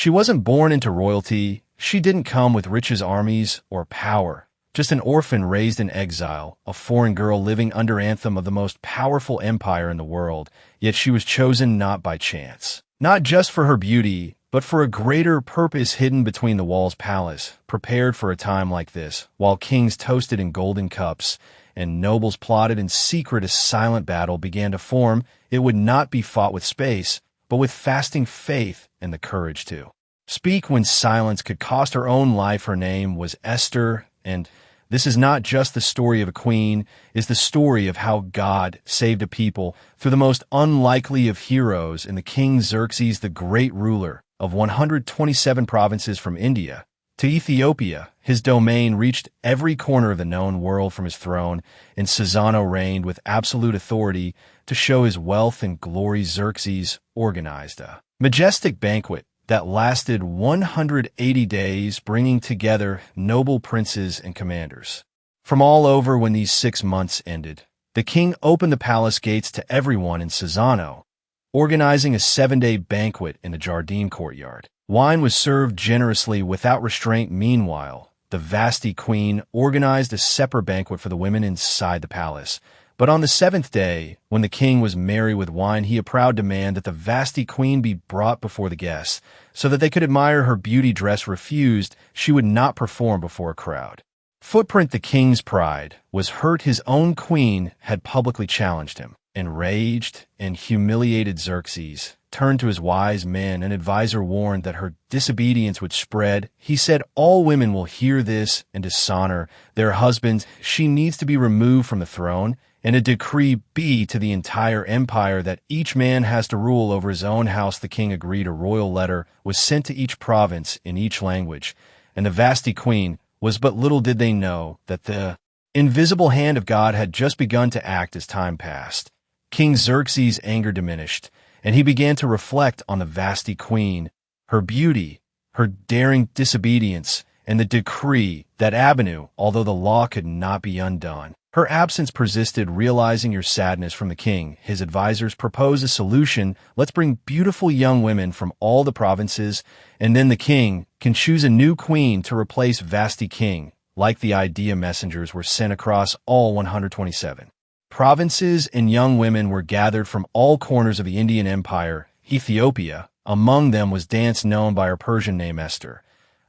She wasn't born into royalty. She didn't come with riches, armies, or power. Just an orphan raised in exile, a foreign girl living under anthem of the most powerful empire in the world, yet she was chosen not by chance. Not just for her beauty, but for a greater purpose hidden between the walls palace, prepared for a time like this, while kings toasted in golden cups, and nobles plotted in secret as silent battle began to form. It would not be fought with space, but with fasting faith and the courage to speak when silence could cost her own life. Her name was Esther, and this is not just the story of a queen, it's the story of how God saved a people through the most unlikely of heroes in the King Xerxes, the great ruler of 127 provinces from India to Ethiopia. His domain reached every corner of the known world from his throne, and Susanoo reigned with absolute authority. To show his wealth and glory, Xerxes organized a majestic banquet that lasted 180 days, bringing together noble princes and commanders from all over. When these 6 months ended, the king opened the palace gates to everyone in Susanoo, organizing a 7-day banquet in the Jardim courtyard. Wine was served generously without restraint. Meanwhile, the Vasti queen organized a separate banquet for the women inside the palace. But on the 7th day, when the king was merry with wine, he a proud demand that the Vasti queen be brought before the guests, so that they could admire her beauty. Dress refused, she would not perform before a crowd. Footprint, the king's pride, was hurt. His own queen had publicly challenged him. Enraged and humiliated, Xerxes turned to his wise men. An advisor warned that her disobedience would spread. He said, "All women will hear this and dishonor their husbands. She needs to be removed from the throne, and a decree be to the entire empire that each man has to rule over his own house." The king agreed. A royal letter was sent to each province in each language, and the Vasti queen was, but little did they know that the invisible hand of God had just begun to act. As time passed, King Xerxes' anger diminished, and he began to reflect on the Vasti queen, her beauty, her daring disobedience, and the decree that avenue, although the law could not be undone. Her absence persisted. Realizing your sadness from the king, his advisors proposed a solution. Let's bring beautiful young women from all the provinces, and then the king can choose a new queen to replace Vasti king. Like the idea, messengers were sent across all 127 provinces, and young women were gathered from all corners of the Indian Empire. Ethiopia among them was dance, known by her Persian name Esther,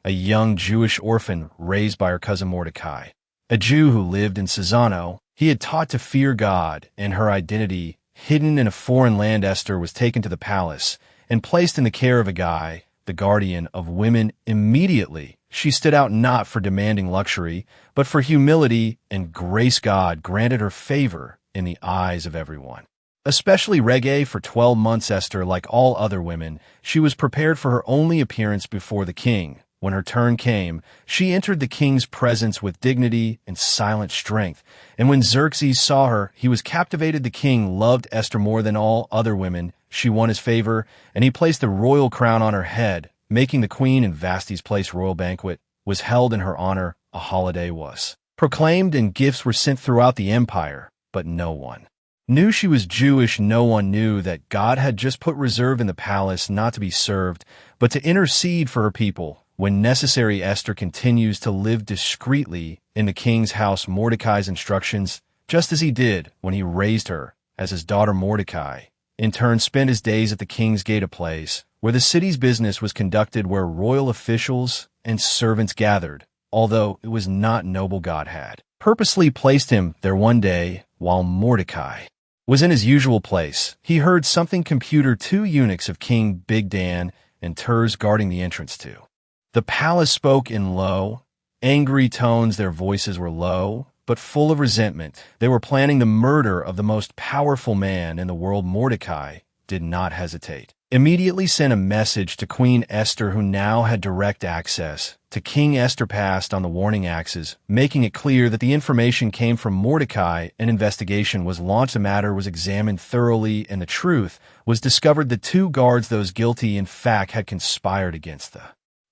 a young Jewish orphan raised by her cousin Mordecai, a Jew who lived in Susanoo. He had taught to fear God, and her identity hidden in a foreign land. Esther was taken to the palace and placed in the care of a guy, the guardian of women. Immediately, she stood out not for demanding luxury, but for humility and grace. God granted her favor in the eyes of everyone, especially reggae. For 12 months, Esther, like all other women, she was prepared for her only appearance before the king. When her turn came, she entered the king's presence with dignity and silent strength. And when Xerxes saw her, he was captivated. The king loved Esther more than all other women. She won his favor, and he placed the royal crown on her head, making the queen in Vasti's place. Royal banquet was held in her honor. A holiday was proclaimed, and gifts were sent throughout the empire. But no one knew she was Jewish. No one knew that God had just put reserve in the palace, not to be served, but to intercede for her people. When necessary, Esther continues to live discreetly in the king's house. Mordecai's instructions, just as he did when he raised her as his daughter. Mordecai, in turn, spent his days at the king's gate, a place where the city's business was conducted, where royal officials and servants gathered. Although it was not noble, God had purposely placed him there. One day, while Mordecai was in his usual place, he heard something. Computer, 2 eunuchs of King Bigdan and Turs guarding the entrance to the palace spoke in low, angry tones. Their voices were low, but full of resentment. They were planning the murder of the most powerful man in the world. Mordecai did not hesitate. Immediately sent a message to Queen Esther, who now had direct access to King. Esther passed on the warning axes, making it clear that the information came from Mordecai. An investigation was launched. The matter was examined thoroughly, and the truth was discovered. The 2 guards, those guilty, in fact, had conspired against the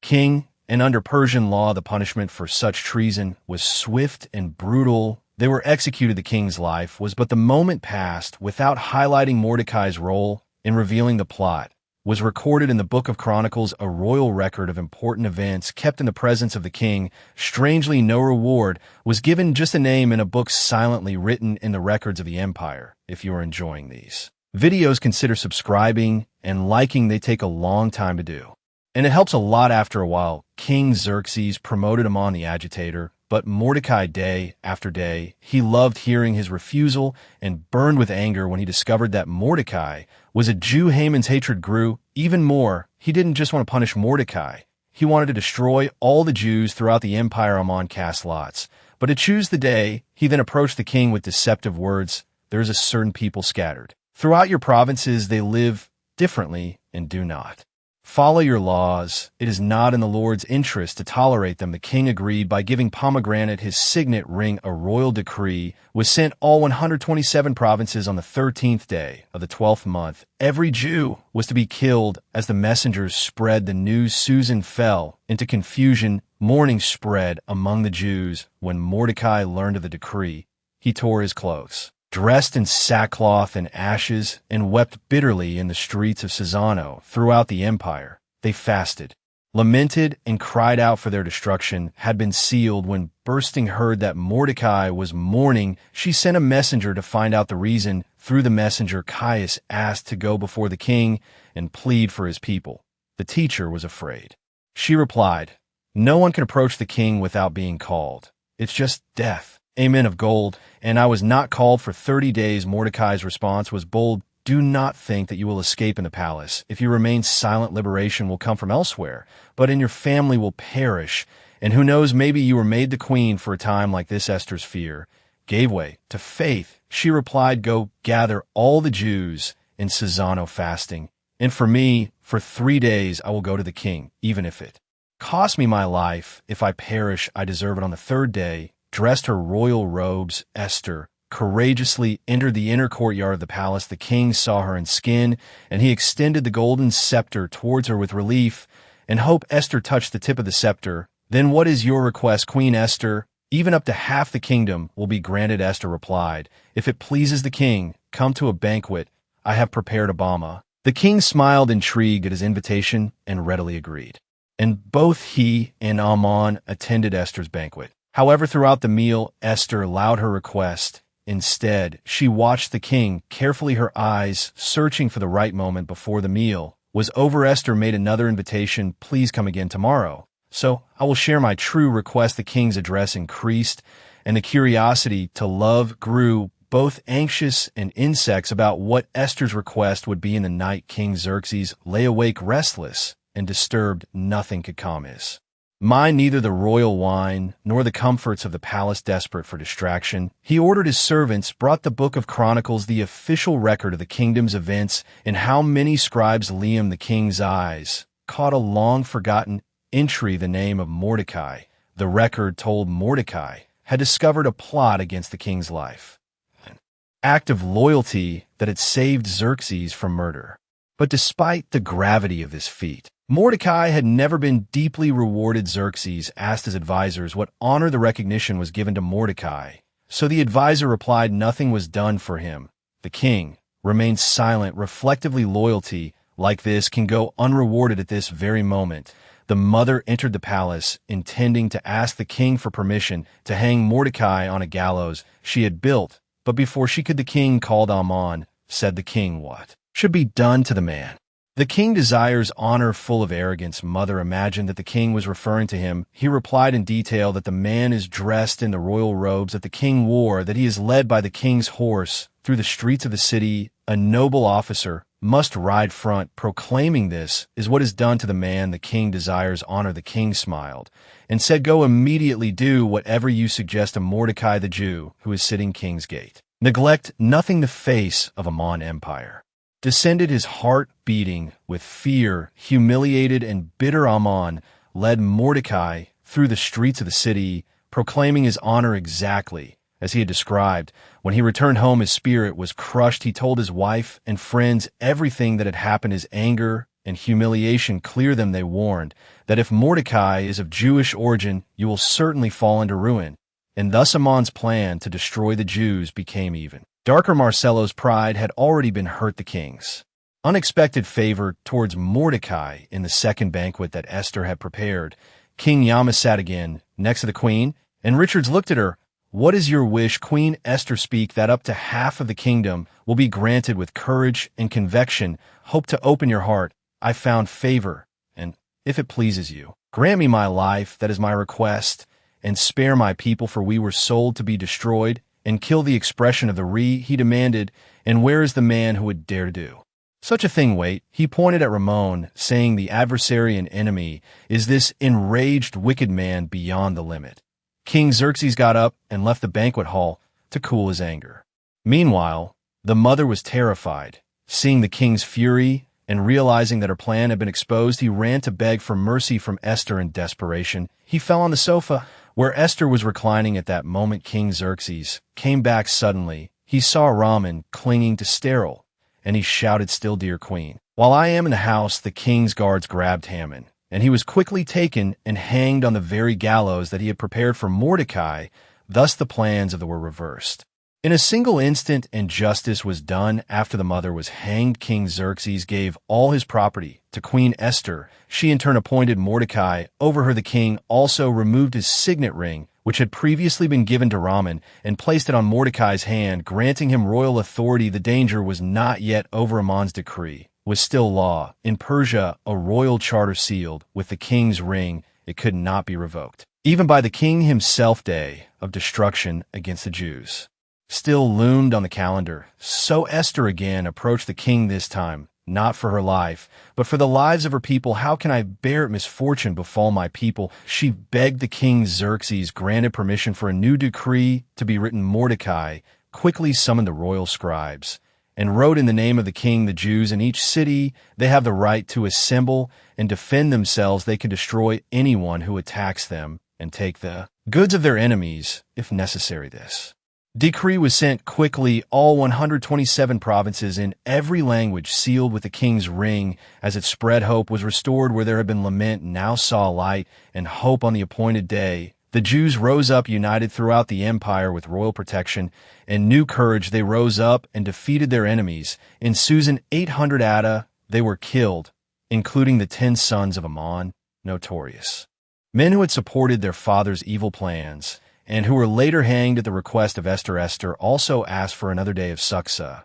king, and under Persian law, the punishment for such treason was swift and brutal. They were executed. The king's life was, but the moment passed without highlighting Mordecai's role in revealing the plot. was recorded in the Book of Chronicles, a royal record of important events kept in the presence of the king. Strangely, no reward was given, just a name in a book silently written in the records of the empire. If you are enjoying these videos, consider subscribing and liking. They take a long time to do, and it helps a lot after a while. King Xerxes promoted Haman the agitator, but Mordecai, day after day, he loved hearing his refusal and burned with anger when he discovered that Mordecai was a Jew. Haman's hatred grew even more. He didn't just want to punish Mordecai. He wanted to destroy all the Jews throughout the empire. Haman cast lots, but to choose the day, he then approached the king with deceptive words. There is a certain people scattered throughout your provinces. They live differently and do not follow your laws. It is not in the Lord's interest to tolerate them. The king agreed by giving Pomegranate his signet ring. A royal decree was sent all 127 provinces on the 13th day of the 12th month. Every Jew was to be killed. As the messengers spread the news, Susan fell into confusion. Mourning spread among the Jews. When Mordecai learned of the decree, he tore his clothes, dressed in sackcloth and ashes, and wept bitterly in the streets of Caesano. Throughout the empire, they fasted, lamented, and cried out, for their destruction had been sealed. When Bursting heard that Mordecai was mourning, she sent a messenger to find out the reason. Through the messenger, Caius asked to go before the king and plead for his people. The teacher was afraid. She replied, "No one can approach the king without being called. It's just death. Amen of gold, and I was not called for 30 days. Mordecai's response was bold. Do not think that you will escape in the palace. If you remain silent, liberation will come from elsewhere, but in your family will perish. And who knows, maybe you were made the queen for a time like this." Esther's fear gave way to faith. She replied, "Go gather all the Jews in Caesano fasting. And for me, for 3 days I will go to the king, even if it costs me my life. If I perish, I deserve it." On the third day, dressed her royal robes, Esther courageously entered the inner courtyard of the palace. The king saw her in skin, and he extended the golden scepter towards her with relief and hope. Esther touched the tip of the scepter. "Then what is your request, Queen Esther?" "Even up to half the kingdom will be granted," Esther replied. "If it pleases the king, come to a banquet I have prepared." Obama. The king smiled, intrigued at his invitation, and readily agreed. And both he and Haman attended Esther's banquet. However, throughout the meal, Esther allowed her request. Instead, she watched the king carefully, her eyes searching for the right moment. Before the meal was over, Esther made another invitation. "Please come again tomorrow, so I will share my true request." The king's address increased, and the curiosity to love grew. Both anxious and insects about what Esther's request would be. In the night, King Xerxes lay awake, restless and disturbed. Nothing could calm his mind, neither the royal wine nor the comforts of the palace. Desperate for distraction, he ordered his servants brought the Book of Chronicles, the official record of the kingdom's events. And how many scribes? Liam, the king's eyes caught a long-forgotten entry, the name of Mordecai. The record told Mordecai had discovered a plot against the king's life, an act of loyalty that had saved Xerxes from murder. But despite the gravity of this feat, Mordecai had never been deeply rewarded. Xerxes asked his advisors what honor the recognition was given to Mordecai. So the advisor replied nothing was done for him. The king remained silent. Reflectively, loyalty like this can go unrewarded. At this very moment, the mother entered the palace, intending to ask the king for permission to hang Mordecai on a gallows she had built. But before she could, the king called Haman. Said the king, "What should be done to the man? The king desires honor." Full of arrogance, mother imagined that the king was referring to him. He replied in detail that the man is dressed in the royal robes that the king wore, that he is led by the king's horse through the streets of the city. A noble officer must ride front. Proclaiming this is what is done to the man the king desires honor. The king smiled and said, "Go immediately, do whatever you suggest." To Mordecai the Jew, who is sitting king's gate, neglect nothing. The face of Haman empire descended, his heart beating with fear. Humiliated and bitter, Haman led Mordecai through the streets of the city, proclaiming his honor exactly as he had described. When he returned home, his spirit was crushed. He told his wife and friends everything that had happened. His anger and humiliation clear them. They warned that if Mordecai is of Jewish origin, you will certainly fall into ruin. And thus Haman's plan to destroy the Jews became even darker. Marcello's pride had already been hurt. The king's unexpected favor towards Mordecai in the second banquet that Esther had prepared. King Yamas sat again next to the queen, and Richards looked at her. "What is your wish, Queen Esther? Speak, that up to half of the kingdom will be granted with courage and conviction. Hope to open your heart. I found favor, and if it pleases you, grant me my life, that is my request, and spare my people, for we were sold to be destroyed, and kill the expression of the he demanded, and where is the man who would dare to do such a thing? Wait." He pointed at Ramon, saying, "The adversary and enemy is this enraged wicked man beyond the limit." King Xerxes got up and left the banquet hall to cool his anger. Meanwhile, the mother was terrified. Seeing the king's fury and realizing that her plan had been exposed, he ran to beg for mercy from Esther in desperation. He fell on the sofa where Esther was reclining. At that moment, King Xerxes came back suddenly. He saw Raman clinging to Sterile, and he shouted, "Still, dear queen, while I am in the house." The king's guards grabbed Haman, and he was quickly taken and hanged on the very gallows that he had prepared for Mordecai. Thus the plans of the were reversed. In a single instant, and justice was done. After the mother was hanged, King Xerxes gave all his property to Queen Esther. She in turn appointed Mordecai over her. The king also removed his signet ring, which had previously been given to Raman, and placed it on Mordecai's hand, granting him royal authority. The danger was not yet over. Amon's decree was still law. In Persia, a royal charter sealed with the king's ring, it could not be revoked, even by the king himself. Day of destruction against the Jews still loomed on the calendar. So Esther again approached the king, this time not for her life, but for the lives of her people. "How can I bear misfortune befall my people?" she begged. The king Xerxes granted permission for a new decree to be written. Mordecai quickly summoned the royal scribes and wrote, "In the name of the king, the Jews in each city, they have the right to assemble and defend themselves. They can destroy anyone who attacks them and take the goods of their enemies, if necessary." This decree was sent quickly. All 127 provinces in every language sealed with the king's ring. As it spread, hope was restored where there had been lament, now saw light and hope on the appointed day. The Jews rose up united throughout the empire with royal protection and new courage. They rose up and defeated their enemies. In Susan 800 Ada, they were killed, including the 10 sons of Ammon, notorious men who had supported their father's evil plans, and who were later hanged at the request of Esther. Esther also asked for another day of succor,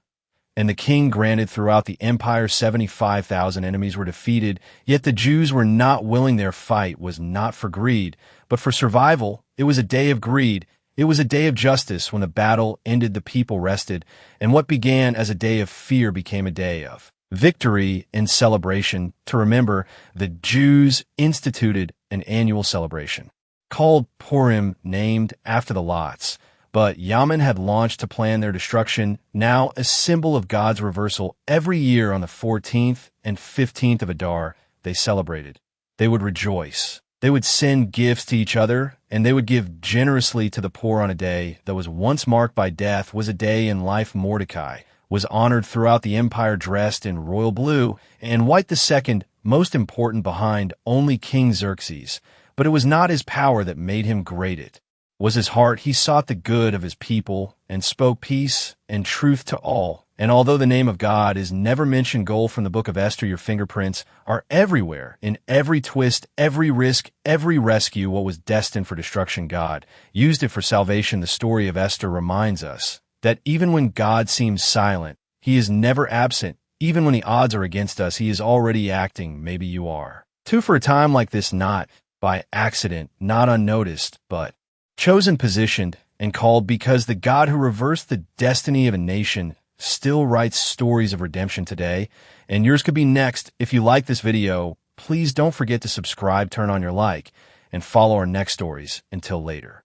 and the king granted. Throughout the empire, 75,000 enemies were defeated, yet the Jews were not willing. Their fight was not for greed, but for survival. It was a day of greed. It was a day of justice. When the battle ended, the people rested, and what began as a day of fear became a day of victory and celebration. To remember, the Jews instituted an annual celebration called Purim, named after the lots. But Yaman had launched to plan their destruction, now a symbol of God's reversal. Every year on the 14th and 15th of Adar, they celebrated. They would rejoice. They would send gifts to each other, and they would give generously to the poor. On a day that was once marked by death was a day in life. Mordecai was honored throughout the empire, dressed in royal blue and white. The second most important behind only King Xerxes. But it was not his power that made him great. It was his heart. He sought the good of his people and spoke peace and truth to all. And although the name of God is never mentioned, gold from the book of Esther, your fingerprints are everywhere, in every twist, every risk, every rescue. What was destined for destruction, God used it for salvation. The story of Esther reminds us that even when God seems silent, he is never absent. Even when the odds are against us, he is already acting. Maybe you are too, for a time like this, not by accident, not unnoticed, but chosen, positioned, and called, because the God who reversed the destiny of a nation still writes stories of redemption today, and yours could be next. If you like this video, please don't forget to subscribe, turn on your like, and follow our next stories. Until later.